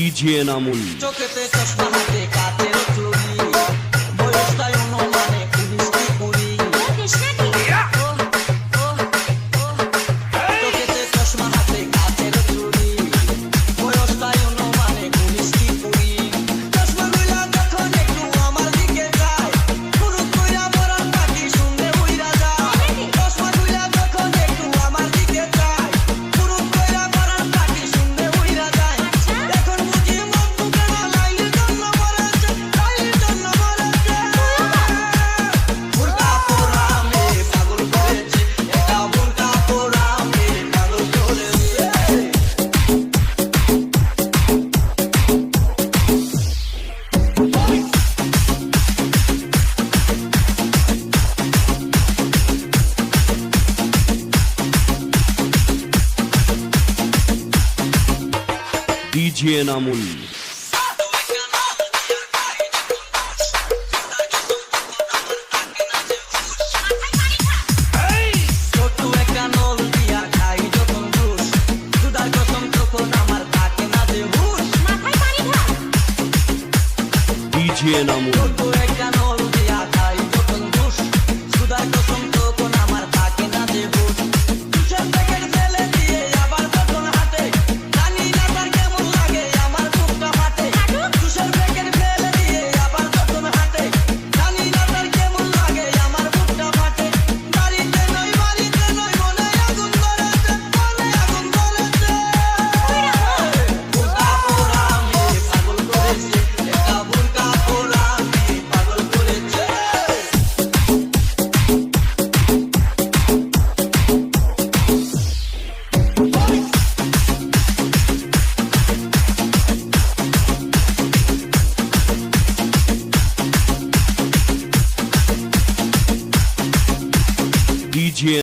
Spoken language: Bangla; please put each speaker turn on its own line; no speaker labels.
ডিজে নামুন।
চোখেতে চশমা হাতে কাচের চুড়ি, বয়সটাই অনুমানে 19-20। চোখেতে চশমা হাতে কাচের চুড়ি, বয়সটাই অনুমানে 19-20। চশমা গুলা যখন একটু আমার দিকে যায়, ফুরুত কইরা মরার পাখি শুনলে উইরা যায়। চশমা গুলা যখন একটু আমার দিকে যায়, ফুরুত কইরা মরার পাখি শুনলে উইরা যায়। এখন বুঝি মন দুখানা লাইলির জন্য মরেছে, লাইলির জন্য মরেছে। বুরকা পরা মেয়ে পাগল করেছে, একা বুরকা পরা মেয়ে পাগল করেছে।
ডিজে নামুন।
ছোট্ট একটা নল দিয়া খাই যখন জুস, খুদার কসম তখন আমার থাকে না যে হুঁশ।
ডিজে নামুন।
ছোট্ট একটা নল দিয়া খাই যখন জুস, খুদার কসম তখন আমার থাকে না যে হুঁশ। জুসের প্যাকেট ফেলে দিয়ে আবার যখন হাঁটে, জানি না তার কেমন লাগে আমার বুকটা ফাটে। জুসের প্যাকেট ফেলে দিয়ে আবার যখন হাঁটে, জানি না তার কেমন লাগে আমার বুকটা ফাটে। বাড়িতে নয় মনে আগুন ধরেছে, মনে আগুন ধরেছে। বুরকা পরা মেয়ে পাগল করেছে, একা বুরকা পরা মেয়ে পাগল করেছে।
ডিজে